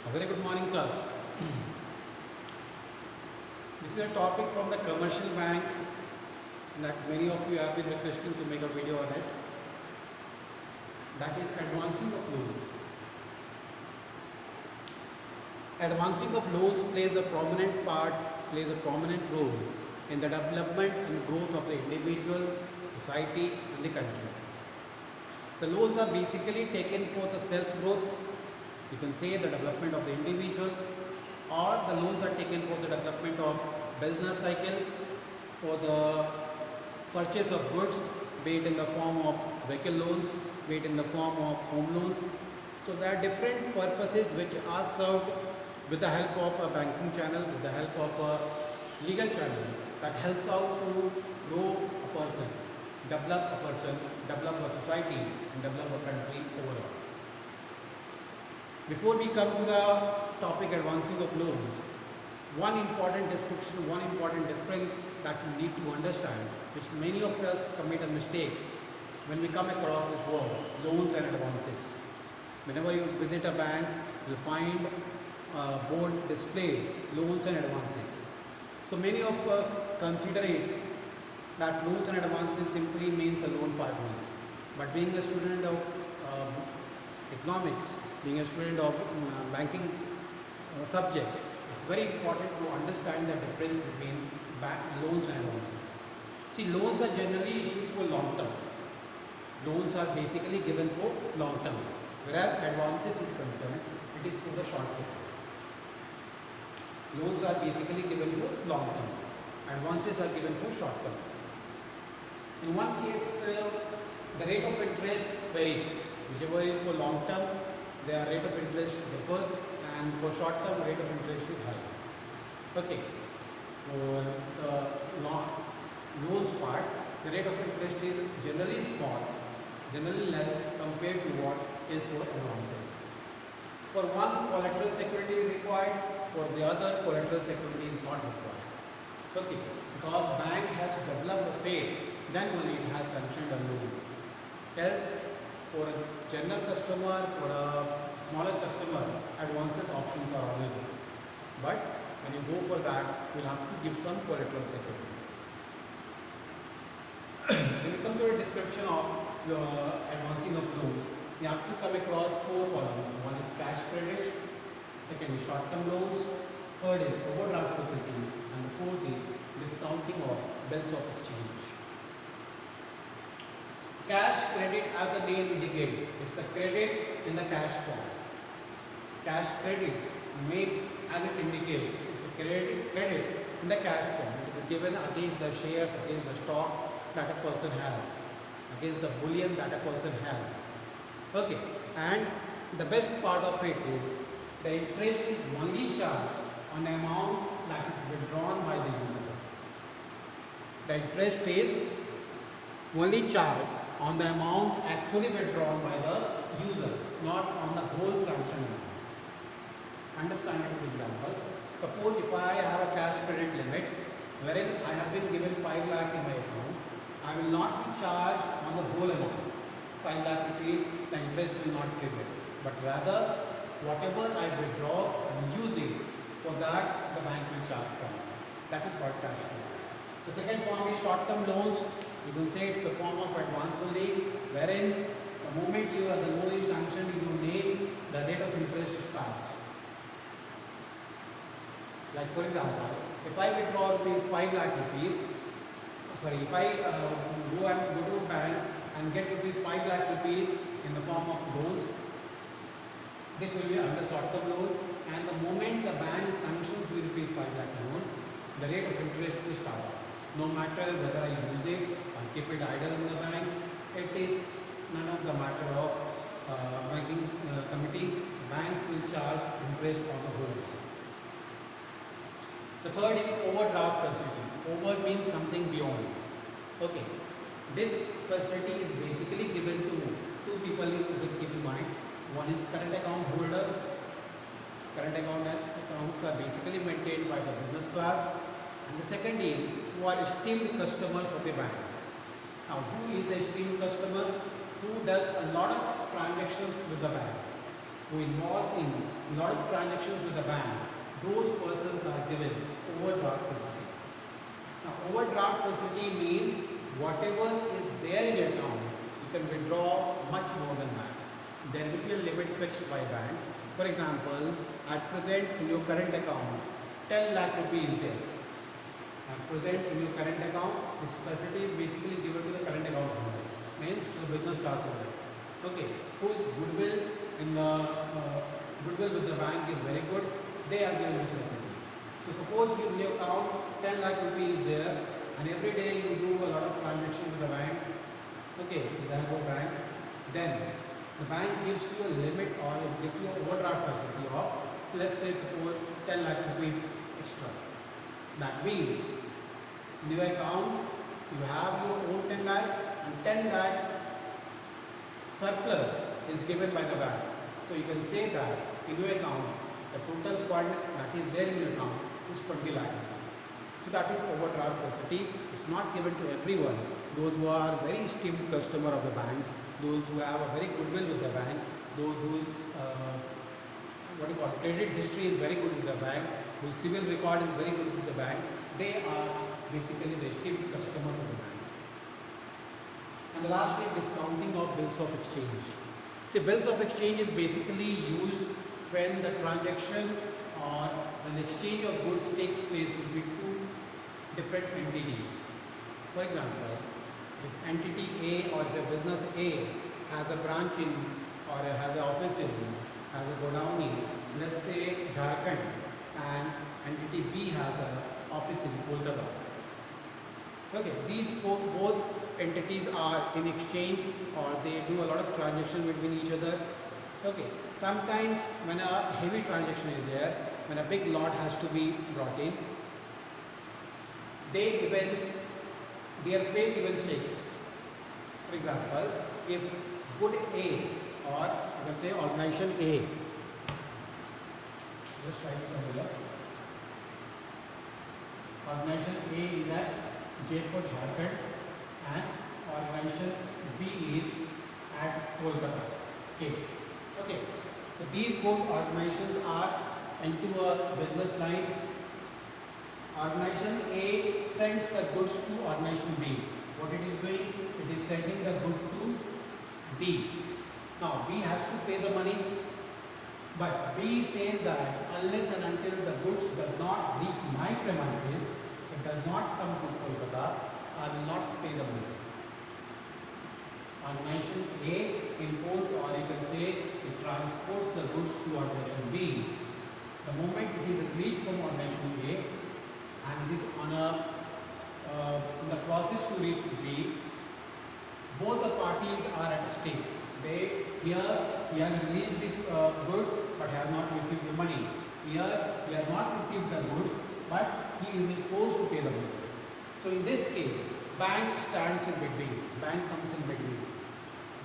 A very good morning, class. This is a topic from the commercial bank that many of you have been requesting to make a video on it. That is advancing of loans. Advancing of loans plays a prominent role in the development and growth of the individual, society, and the country. The loans are basically taken for the self-growth. You can say the development of the individual, or the loans are taken for the development of business cycle, for the purchase of goods, be it in the form of vehicle loans, be it in the form of home loans. So there are different purposes which are served with the help of a banking channel, with the help of a legal channel that helps out to grow a person, develop a society, and develop a country overall. Before we come to the topic advancing of loans, one important description, one important difference that you need to understand, which many of us commit a mistake when we come across this word, loans and advances. Whenever you visit a bank, you'll find a board displayed, loans and advances. So many of us consider it that loans and advances simply means a loan part only. But being a student of economics, being a student of banking subject, it's very important to understand the difference between loans and advances. See, loans are generally issued for long terms. Loans are basically given for long terms, whereas advances is concerned, it is for the short term. Loans are basically given for long terms. Advances are given for short terms. In one case, the rate of interest varies. Whichever is for long term, their rate of interest differs, and for short term, rate of interest is high. Okay. For the loans part, the rate of interest is generally small, generally less compared to what is for advances. For one, collateral security is required. For the other, collateral security is not required. Okay. Because bank has developed the faith, then only it has sanctioned a loan. Else, for a general customer, for a smaller customer, advances options are always open. But when you go for that, you'll have to give some collateral security. When you come to a description of the advancing of loans, you have to come across four columns. One is cash credit, second is short-term loans, third is overdraft facility, and the fourth is discounting of bills of exchange. Cash credit, as the name indicates, it's a credit in the cash form. Cash credit, as it indicates, it's a credit in the cash form. It is given against the shares, against the stocks that a person has, against the bullion that a person has. Okay, and the best part of it is the interest is only charged on the amount that is withdrawn by the user. The interest is only charged on the amount actually withdrawn by the user, not on the whole sanction amount. Understand it with example. Suppose if I have a cash credit limit wherein I have been given 5 lakh in my account, I will not be charged on the whole amount. 5 lakh rupees, the interest will not be paid. But rather, whatever I withdraw and use it, for that the bank will charge from. That is what cash credit. The second form is short-term loans. You can say it's a form of advance only, wherein the moment the loan is sanctioned, you name the rate of interest starts. Like for example, if I withdraw 5 lakh rupees, if I go to a bank and get 5 lakh rupees in the form of loans, this will be under short-term loan, and the moment the bank sanctions the 5 lakh loan, the rate of interest will start. No matter whether I use it or keep it idle in the bank, it is none of the matter of banking committee. Banks will charge interest on the whole. The third is overdraft facility. Over means something beyond. Okay. This facility is basically given to two people you will keep in mind. One is current account holder. Current accounts are basically maintained by the business class. And the second is who are esteemed customers of the bank. Now, who is the esteemed customer? Who does a lot of transactions with the bank, who involves in a lot of of transactions with the bank, those persons are given overdraft facility. Now, overdraft facility means whatever is there in your account, you can withdraw much more than that. There will be a limit fixed by bank. For example, at present in your current account, 10 lakh rupees is there. At present in your current account, this facility is basically given to the current account holder, means to the business task holder. Okay, whose goodwill in the goodwill with the bank is very good, they are given this facility. So suppose you in your account 10 lakh rupees is there, and every day you do a lot of transactions with the bank. Okay, with the help of bank, then the bank gives you a limit or it gives you an overdraft facility of, let's say suppose 10 lakh rupees extra. That means in your account you have your own 10 lakh and 10 lakh surplus is given by the bank. So you can say that in your account the total fund that is there in your account is 20 lakh rupees. So that is overdraft facility. It's not given to everyone. Those who are very esteemed customer of the banks, those who have a very goodwill with the bank, those whose credit history is very good with the bank, whose civil record is very good with the bank, they are basically the esteemed customers of the bank. And lastly, discounting of bills of exchange. See, bills of exchange is basically used when the transaction or when the exchange of goods takes place between two different entities. For example, if entity A or the business A has a branch in or has an office in, has a godown in, let's say Jharkhand, and entity B has an office in Kolkata. Okay, these both entities are in exchange or they do a lot of transaction between each other. Okay, sometimes when a heavy transaction is there, when a big lot has to be brought in, their fate even shakes. For example, if good A or you can say organization A, just write it down here. Organization A is at J for Jharkhand and organization B is at Kolkata. Okay. So these both organizations are into a business line. Organization A sends the goods to organization B. What it is doing? It is sending the goods to B. Now B has to pay the money, but B says that unless and until the goods does not reach my premises, it does not come to Kolkata, I will not pay the money. Organization A imports or you can say it transports the goods to organization B. The moment it is released from organization A and it is on in the process to reach to B, both the parties are at stake. He has released the goods but has not received the money. Here he has not received the goods but he is forced to pay the money. So in this case, bank stands in between. Bank comes in between.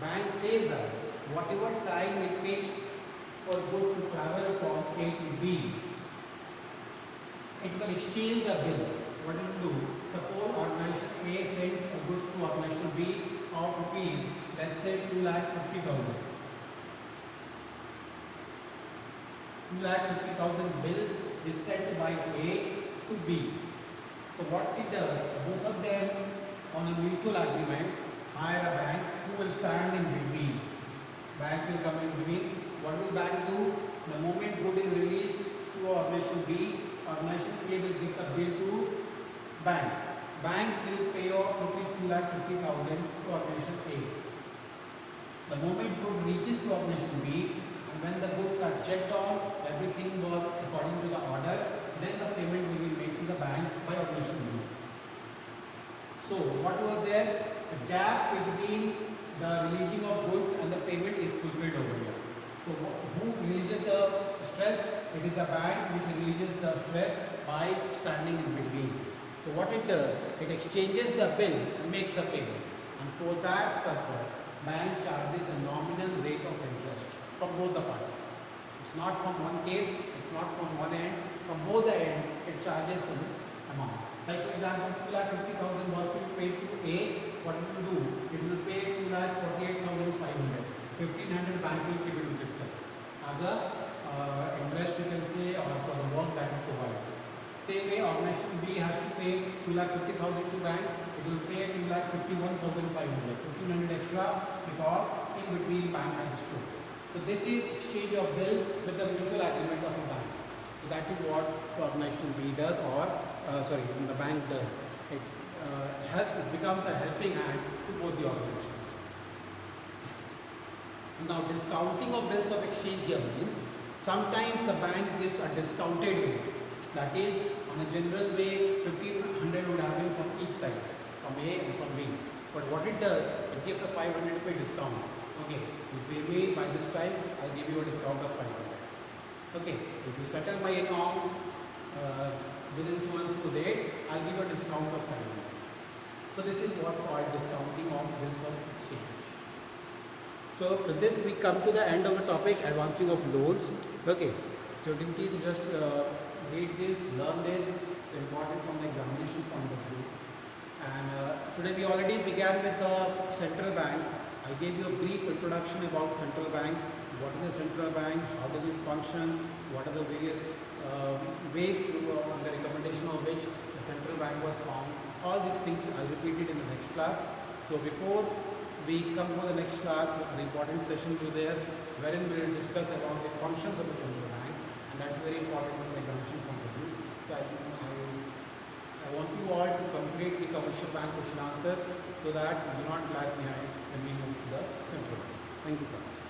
Bank says that whatever time it takes for good to travel from A to B, it will exchange the bill. What it will do? Suppose organization A sends a goods to organization B of rupees, let's say 2,50,000. 2,50,000 bill is sent by A to B. So what it does, both of them on a mutual agreement hire a bank who will stand in between. Bank will come in between. What will bank do? The moment good is released to organization B, organization A will give the bill to bank. Bank will pay off rupees 2,50,000 to organization A. The moment good reaches to organization B, and when the goods are checked on, everything was according to the order, then the payment will be made to the bank by organization B. So what was there? The gap between the releasing of goods and the payment is fulfilled over here. So who releases the stress? It is the bank which releases the stress by standing in between. So what it does? It exchanges the bill and makes the payment. And for that purpose, bank charges a nominal rate of interest from both the parties. It's not from one case, it's not from one end. From both the ends, it charges an amount. Like for example, 2,50,000 was to be paid to A. What it will do? It will pay 2,48,500. 1,500 bank will give it to itself as a interest 2,50,000 to bank, it will pay 2,51,500, 1,500 extra because in between bank and store. So this is exchange of bill with the mutual agreement of a bank. So that is what the organization B does, or the bank does. It becomes a helping hand to both the organizations. Now discounting of bills of exchange here means sometimes the bank gives a discounted rate. That is, on a general way, 1,500 would have been from each side, from A and from B. But what it does, it gives a 500 rupee discount. Okay, you pay me by this time, I'll give you a discount of 500. Okay, if you settle my account within so and so date, I'll give a discount of 500. So this is what called discounting of bills of exchange. So with this we come to the end of the topic, advancing of loans. Okay, so you need to just read this, learn this. It's important from the examination point of view. And today we already began with the central bank. I gave you a brief introduction about central bank. What is a central bank? How does it function? What are the various ways on the recommendation of which the central bank was formed? All these things I'll repeat it in the next class. So before we come for the next class, an important session will be there wherein we will discuss about the functions of the central bank, and that's very important from the examination point of view. So I want you all to complete the commercial bank question answers so that you do not lag behind when we move to the central bank. Thank you, class.